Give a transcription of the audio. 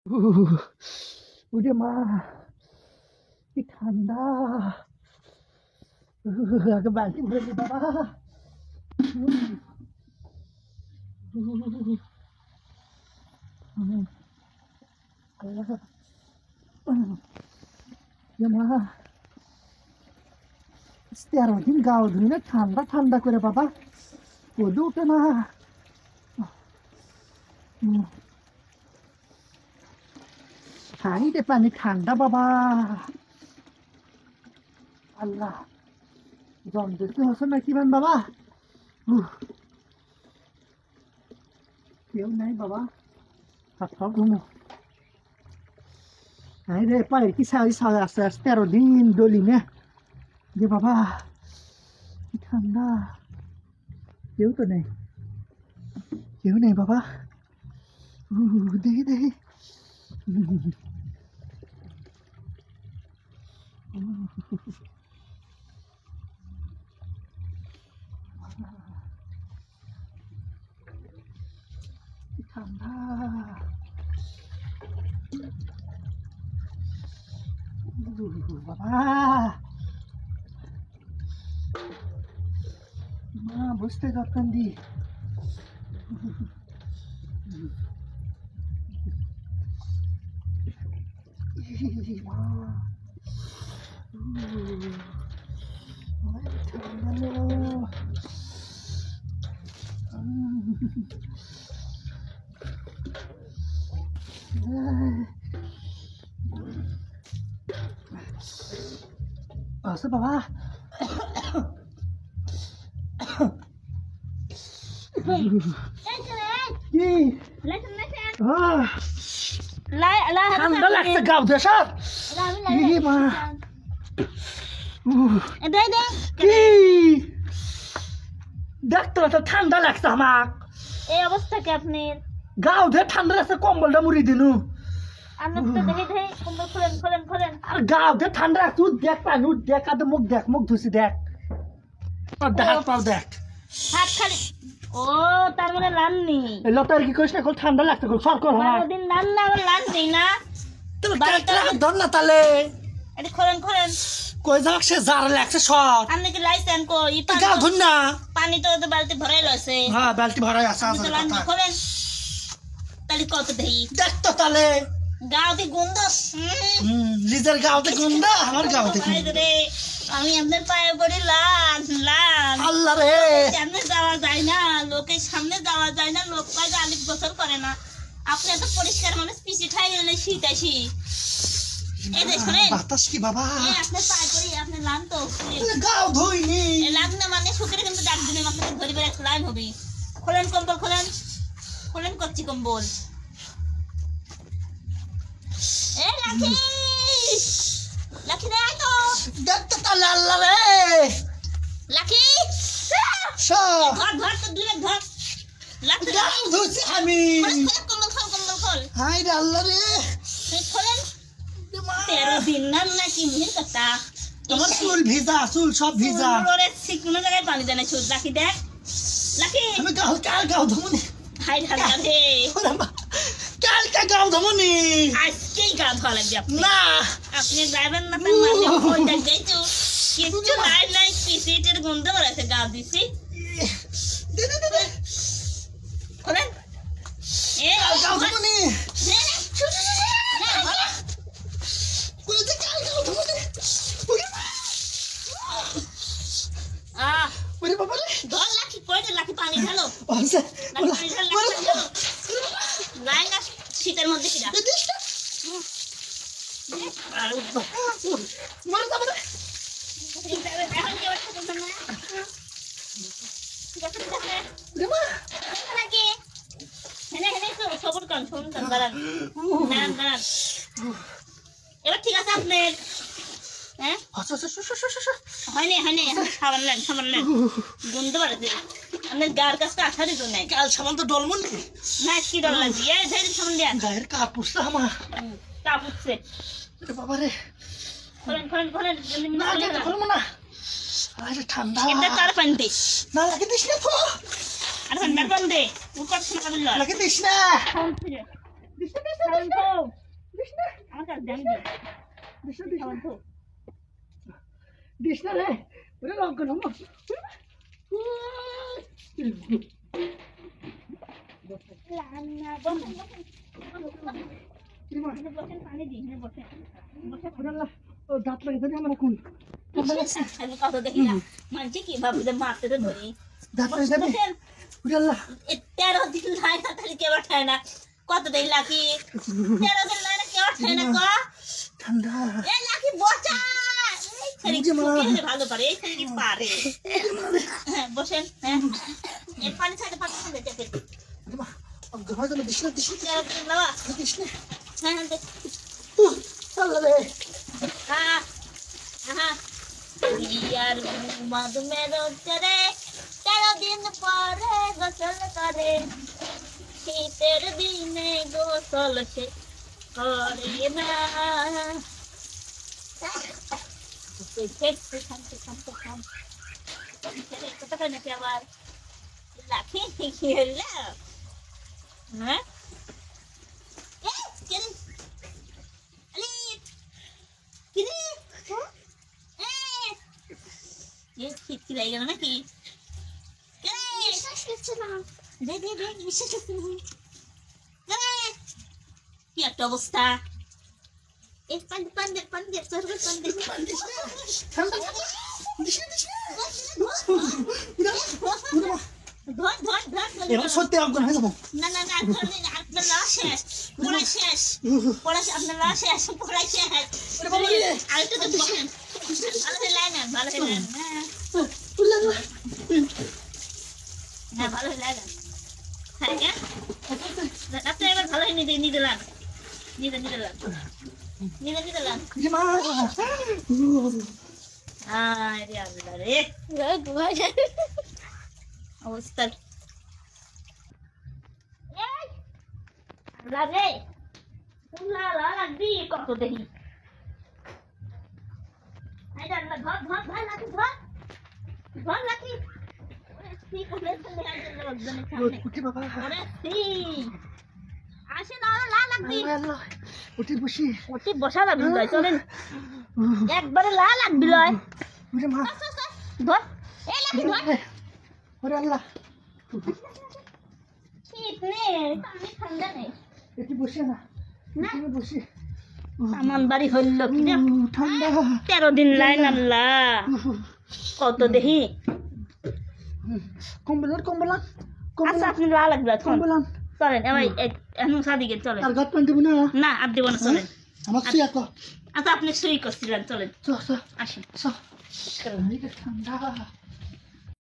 উরে মা কি ঠান্ডা। আগে বালতি ভরে নি বাবা। মা 13 দিন গাও ধুই না, ঠান্ডা ঠান্ডা করে বাবা রোদে ওঠে না। হাঁড়িতে পানি ঠান্ডা বাবা। আল্লাহ জল দেখতে হচ্ছে না কি বাবা। কেউ নাই বাবা, হাত পা ঘুমো। হাই রে পায়ের কি সারি সারা আস্তে আস্তে 13 দিন দলি না যে বাবা, কি ঠান্ডা। কেউ তো নেই, কেউ নেই বাবা। দেখি দেখি ঠান্ডা। বাবা মা বুঝতে পারতাম দি আছে বাবা। ঠান্ডা লাগছে গাও দেশা। দেখতো তো ঠান্ডা লাগছে আমার। এই অবস্থা কি আপনার? গাও ধরে ঠান্ডা লাগছে, কম্বলটা মুড়ি দিনু। আর গাও ধরে ঠান্ডা লাগছে, দেখ পানি দেখ, আর মুখ দেখ, মুখ ধুসি দেখ, হাত পাও দেখ। হাত খালি। ও তার মানে লাননি। লতার কি করিস না, ঠান্ডা লাগছে সর কর। দিন লান না, আমার লান নেই না। ধর না তাহলে এটা খোলেন খোলেন। কই যাক সে জার লাগছে সব। আপনি কি লাইছেন কো? ই গাও ধর না। পানি তো বালতি ভরাই লছে। হ্যাঁ বালতি ভরাই আছে। খোলেন তাহলে কত দেই দেখ তো তাহলে। গাওতে গন্ধ। লিজার গাওতে গন্ধ, আমার গাওতে গন্ধ। আমি আপনার পায়ে পড়ি লান লান। আল্লাহ রে, সামনে যাওয়া যায় না, লোকের সামনে যাওয়া যায় না, লোক কয় আলিফ বছর করে না। আপনি এত পরিষ্কার মানুষ, পিছিয়ে খাই গেলে শীত আসি। এই যে শোনেন বাতাস কি বাবা। আপনার পায়ে পড়ি, আপনি লান তো গাও ধুইনি। লান না মানে শুকিয়ে কিন্তু ডাক দিনে আপনাকে ধরে বেড়ে একটা লাইন হবে। খোলেন কম্বল খোলেন, খোলেন করছি কম্বল। এ লাকি লাকি রে আয় তো। দেখ তো তাহলে। আল্লাহ রে লাকি সব ধর ধর তো দূরে ধর। লাকি গাও ধুইছি আমি। কম্বল খোল কম্বল খোল। হাই রে আল্লাহ রে। খোলেন। 13 দিন না নাকি মিহির কথা। তোমার চুল ভিজা, চুল সব ভিজা। ওরে কোনো জায়গায় পানি দেয় না। চুল লাকি দেখ লাকি। আমি গাও কাল গাও ধমনি। হাই ঢালা রে কালকে গাও ধমনি। আজকেই গা ধোয়া লাগবে আপনি। না আপনি যাবেন না তার মানে ওইটা যাইছো কিচ্ছু নাই নাই। পিসিটের গন্ধ বেড়াচ্ছে গা দিছি। খোলেন এ গাও ধমনি। ওরে বাবা রে। ধর লাকি কই দে লাকি পানি ঢালো। আচ্ছা লাকি ঢালো। নাই না শীতের মধ্যে কিরা আর মরে যাবে রে। এখন কি অবস্থা করবেন না? ঠিক আছে ঠিক আছে দেমা নাকি হেনে হেনে তো সবর কান দাঁড়ান দাঁড়ান দাঁড়ান। এবার ঠিক আছে আপনার। হ্যাঁ আচ্ছা আচ্ছা হয়নি হয়নি সাবান নেন গন্ধ বাড়াচ্ছে। আপনার গার কাছটা আঠা দিত নাই। কাল সামান তো ডলমন নি না কি ডর লাগছে? এই ধরে সাবান দেন। গায়ের কাপুসটা আমার। তা বুঝছে। আরে বাবা রে। খোলেন খোলেন খোলেন না গেতে খুলবো না। আরে ঠান্ডা। এটা তার পানি দে। না লাগে দিস না তো। আর ঠান্ডার পানি দে। উপর থেকে বলল লাগে দিস না। দিস না কাজ জানি দিস না, দিস না। খাবার তো দিস না রে, ওরে লঙ্কা নামো। রান্না বসেন বসেন পানি দিই বসেন ওরে আল্লাহ, ও দাঁত লাগে ধরে আমার এখন। আমি কত দেখি না মানছি কি বাবুদের মারতে তো ধরি দাঁত লাগে ধরে। বসেন ওরে আল্লাহ, 13 দিন লাই না তাহলে কেউ ঠায় না কত দেই লাকি 13 দিন লাই না কেউ ঠায় না ক ঠান্ডা। এ লাকি বচা এই খালি কি ভালো পারে এই খালি কি পারে হ্যাঁ বসেন হ্যাঁ এই পানি ছাড়ে পানি দিতে ঘর গেল, দিস না, দিস না, 13 দিন লাওয়া দিস না। হ্যাঁ হ্যাঁ দেখ আল্লাহ রে। হ্যাঁ হ্যাঁ ইয়ার মদ মেরো চরে 13 দিন পরে গোসল করে শীতের দিনে গোসল সে করে না কত নাকি আবার লাখি কি হলো হ্যাঁ খিটকি লাগে গেল নাকি কি একটা অবস্থা এই পান্ডে ঠান্ডা, দিস না, দিস না। এবার সত্যি অজ্ঞান হয়ে যাবো। না আপনার লাশ শেষ পড়া শেষ আপনার লাশ শেষ পড়া শেষ আরেকটু তো বসেন ভালো হয়ে লাইন হ্যাঁ ভালো হয়ে লাইন হ্যাঁ আপনি এবার ভালো হয়ে নিতে লান অবস্থা লাগে লাগবি কত দেখি ঘর রাখি উঠি বাবা, আসে না লা লাগবি আল্লাহ, উঠি বসি। ওটি বসা লাগবি লয় চলেন একবারে লা লাগবি লয় ওরে মা, ধর এই লাগবি ধর ওরে আল্লাহ, শীত নেই পানি ঠান্ডা নেই এটি বসে না, এখানে বসে। আমার বাড়ি হইল কি রে ঠান্ডা। 13 দিন লাইন আল্লাহ কত দেখি কম্বলান, কম্বলান, আচ্ছা আপনি লা লাগবে এখন কম্বলান। চলেন এবার এখন সাদিকে চলেন আর গাত পান দিব না? না আর দেব না চলেন আমার শুয়ে তো। আচ্ছা আপনি সই করছিলেন চলেন চ, চ, আসেন চ। ঠান্ডা।